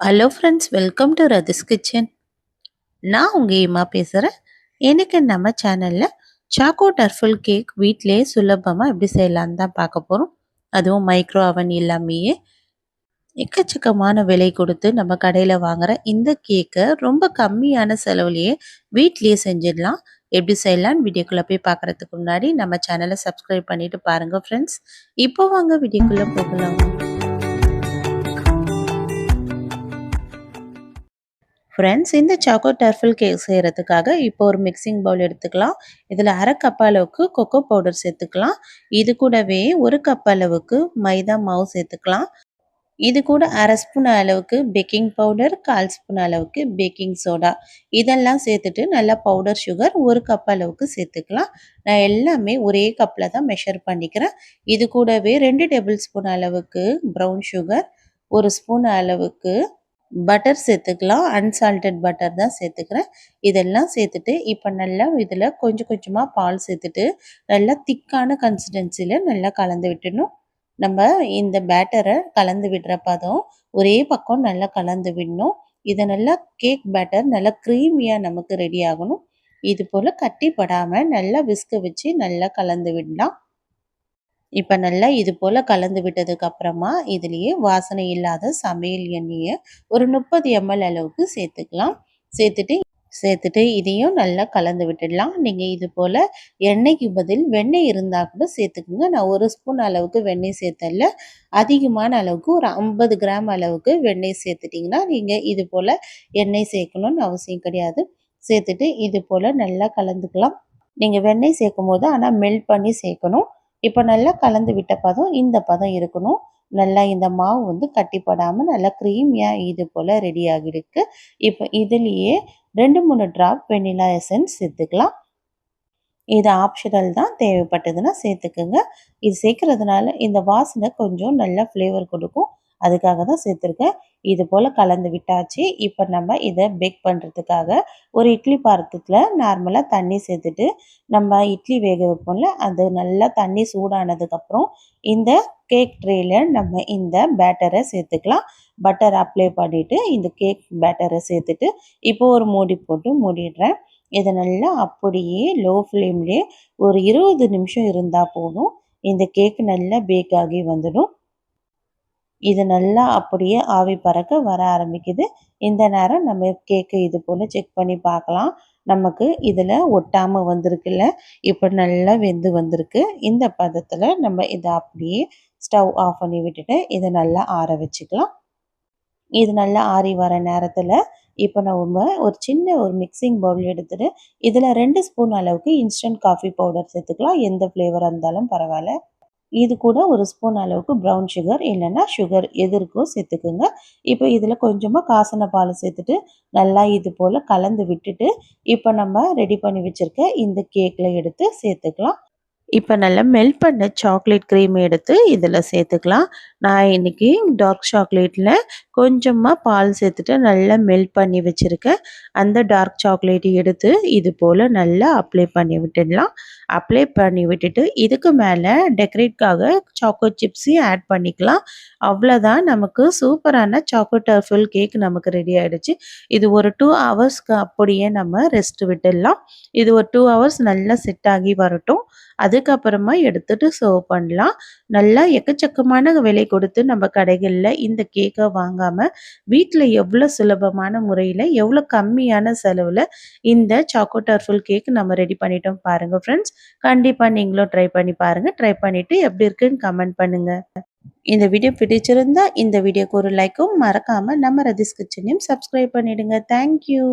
Hello friends, welcome to Rathi's kitchen. நான் உங்கள் ஏமா பேசுகிறேன். எனக்கு நம்ம சேனலில் சாக்கோ டர்ஃபிள் கேக் வீட்டிலேயே சுலபமாக எப்படி செய்யலான்னு தான் பார்க்க போகிறோம். அதுவும் மைக்ரோ அவன் இல்லாமையே எக்கச்சக்கமான விலை கொடுத்து நம்ம கடையில் வாங்குகிற இந்த கேக்கை ரொம்ப கம்மியான செலவுலேயே வீட்லேயே செஞ்சிடலாம். எப்படி செய்யலான்னு வீடியோக்குள்ளே போய் பார்க்குறதுக்கு முன்னாடி நம்ம சேனலை சப்ஸ்கிரைப் பண்ணிவிட்டு பாருங்கள் ஃப்ரெண்ட்ஸ். இப்போ வாங்க வீடியோக்குள்ளே போகலாம். ஃப்ரெண்ட்ஸ், இந்த சாக்கோ டர்ஃபிள் கேக் செய்கிறதுக்காக இப்போ ஒரு மிக்சிங் பவுல் எடுத்துக்கலாம். இதில் அரை கப் அளவுக்கு கொக்கோ பவுடர் சேர்த்துக்கலாம். இது கூடவே ஒரு கப் அளவுக்கு மைதா மாவு சேர்த்துக்கலாம். இது கூட அரை ஸ்பூன் அளவுக்கு பேக்கிங் பவுடர், 1/4 ஸ்பூன் அளவுக்கு பேக்கிங் சோடா இதெல்லாம் சேர்த்துட்டு நல்லா பவுடர் சுகர் ஒரு கப் அளவுக்கு சேர்த்துக்கலாம். நான் எல்லாமே ஒரே கப்பில் தான் மெஷர் பண்ணிக்கிறேன். இது கூடவே 2 டேபிள் ஸ்பூன் அளவுக்கு ப்ரௌன் சுகர், 1 ஸ்பூன் அளவுக்கு பட்டர் சேர்த்துக்கலாம். அன்சால்டட் பட்டர் தான் சேர்த்துக்கிறேன். இதெல்லாம் சேர்த்துட்டு இப்போ நல்லா இதில் கொஞ்சம் கொஞ்சமாக பால் சேர்த்துட்டு நல்லா திக்கான கன்சிஸ்டன்சியில் நல்லா கலந்து விட்டுடணும். நம்ம இந்த பேட்டரை கலந்து விடுற பதம் ஒரே பக்கம் நல்லா கலந்து விடணும். இதை நல்லா கேக் பேட்டர் நல்லா க்ரீமியாக நமக்கு ரெடி ஆகணும். இது போல் கட்டிப்படாமல் நல்லா விஸ்க வச்சு நல்லா கலந்து விடலாம். இப்போ நல்லா இது போல் கலந்து விட்டதுக்கு அப்புறமா இதுலேயே வாசனை இல்லாத சமையல் எண்ணெயை ஒரு 30 ml அளவுக்கு சேர்த்துக்கலாம். சேர்த்துட்டு இதையும் நல்லா கலந்து விட்டுடலாம். நீங்கள் இது போல் எண்ணெய்க்கு பதில் வெண்ணெய் இருந்தால் கூட சேர்த்துக்குங்க. நான் 1 ஸ்பூன் அளவுக்கு வெண்ணெய் சேர்த்தல. அதிகமான அளவுக்கு ஒரு 50 கிராம் அளவுக்கு வெண்ணெய் சேர்த்துட்டிங்கன்னா நீங்கள் இது போல் எண்ணெய் சேர்க்கணும்னு அவசியம் கிடையாது. சேர்த்துட்டு இது போல் நல்லா கலந்துக்கலாம். நீங்கள் வெண்ணெய் சேர்க்கும் போது ஆனால் மெல்ட் பண்ணி சேர்க்கணும். இப்போ நல்லா கலந்து விட்ட பதம் இந்த பதம் இருக்கணும். நல்லா இந்த மாவு வந்து கட்டிப்படாமல் நல்லா க்ரீமியாக இது போல் ரெடி ஆகிருக்கு. இப்போ இதுலேயே 2-3 ட்ராப் வெண்ணிலா எசன்ஸ் சேர்த்துக்கலாம். இது ஆப்ஷனல் தான், தேவைப்பட்டதுன்னா சேர்த்துக்குங்க. இது சேர்க்கறதுனால இந்த வாசனை கொஞ்சம் நல்லா ஃப்ளேவர் கொடுக்கும். அதுக்காக தான் சேர்த்துருக்கேன். இது போல் கலந்து விட்டாச்சு. இப்போ நம்ம இதை பேக் பண்ணுறதுக்காக ஒரு இட்லி பாத்திரத்தில் நார்மலாக தண்ணி சேர்த்துட்டு நம்ம இட்லி வேக வைப்போம்ல, அது நல்லா தண்ணி சூடானதுக்கப்புறம் இந்த கேக் ட்ரேயில் நம்ம இந்த பேட்டரை சேர்த்துக்கலாம். பட்டர் அப்ளை பண்ணிவிட்டு இந்த கேக் பேட்டரை சேர்த்துட்டு இப்போ ஒரு மூடி போட்டு மூடிடுறேன். இதை நல்லா அப்படியே லோ ஃப்ளேம்லேயே ஒரு 20 நிமிஷம் இருந்தால் போதும். இந்த கேக் நல்லா பேக் ஆகி வந்துடும். இது நல்லா அப்படியே ஆவி பறக்க வர ஆரம்பிக்குது. இந்த நேரம் நம்ம கேக்கு இது போல் செக் பண்ணி பார்க்கலாம். நமக்கு இதில் ஒட்டாமல் வந்திருக்குல்ல, இப்போ நல்லா வெந்து வந்திருக்கு. இந்த பதத்தில் நம்ம இதை அப்படியே ஸ்டவ் ஆஃப் பண்ணி விட்டுட்டு இதை நல்லா ஆற வச்சுக்கலாம். இது நல்லா ஆறி வர நேரத்தில் இப்போ நம்ம ஒரு சின்ன ஒரு மிக்சிங் பவுல் எடுத்துகிட்டு இதில் 2 ஸ்பூன் அளவுக்கு இன்ஸ்டன்ட் காஃபி பவுடர் சேர்த்துக்கலாம். எந்த ஃப்ளேவராக இருந்தாலும் பரவாயில்ல. இது கூட ஒரு ஸ்பூன் அளவுக்கு ப்ரௌன் சுகர் இல்லைன்னா சுகர் எது இருக்கோ சேர்த்துக்குங்க. இப்போ இதில் கொஞ்சமாக காசின பால் சேர்த்துட்டு நல்லா இது போல் கலந்து விட்டுட்டு இப்போ நம்ம ரெடி பண்ணி வச்சுருக்க இந்த கேக்கில் எடுத்து சேர்த்துக்கலாம். இப்போ நல்லா மெல்ட் பண்ண சாக்லேட் க்ரீம் எடுத்து இதில் சேர்த்துக்கலாம். நான் இன்றைக்கி டார்க் சாக்லேட்டில் கொஞ்சமாக பால் சேர்த்துட்டு நல்லா மெல்ட் பண்ணி வச்சுருக்கேன். அந்த டார்க் சாக்லேட்டை எடுத்து இது போல் நல்லா அப்ளை பண்ணி விட்டுடலாம். அப்ளை பண்ணி விட்டுட்டு இதுக்கு மேலே டெக்கரேட்காக சாக்கோ சிப்ஸையும் ஆட் பண்ணிக்கலாம். அவ்வளோதான், நமக்கு சூப்பரான சாக்கோ டர்ஃபிள் கேக் நமக்கு ரெடி ஆகிடுச்சு. இது ஒரு 2 ஹவர்ஸ்க்கு அப்படியே நம்ம ரெஸ்ட் விட்டுடலாம். இது ஒரு 2 ஹவர்ஸ் நல்லா செட் ஆகி வரட்டும். அதுக்கப்புறமா எடுத்துட்டு சர்வ் பண்ணலாம். நல்லா எக்கச்சக்கமான விலை கொடுத்து நம்ம கடைகளில் இந்த கேக்கை வாங்காமல் வீட்டில் எவ்வளோ சுலபமான முறையில் எவ்வளோ கம்மியான செலவில் இந்த சாக்கோ டர்ஃபிள் கேக் நம்ம ரெடி பண்ணிட்டோம் பாருங்கள் ஃப்ரெண்ட்ஸ். கண்டிப்பாக நீங்களும் ட்ரை பண்ணி பாருங்கள். ட்ரை பண்ணிவிட்டு எப்படி இருக்குன்னு கமெண்ட் பண்ணுங்கள். இந்த வீடியோ பிடிச்சிருந்தா இந்த வீடியோக்கு ஒரு லைக்கும் மறக்காமல் நம்ம ரதிஸ் கிச்சனையும் சப்ஸ்கிரைப் பண்ணிவிடுங்க. தேங்க்யூ.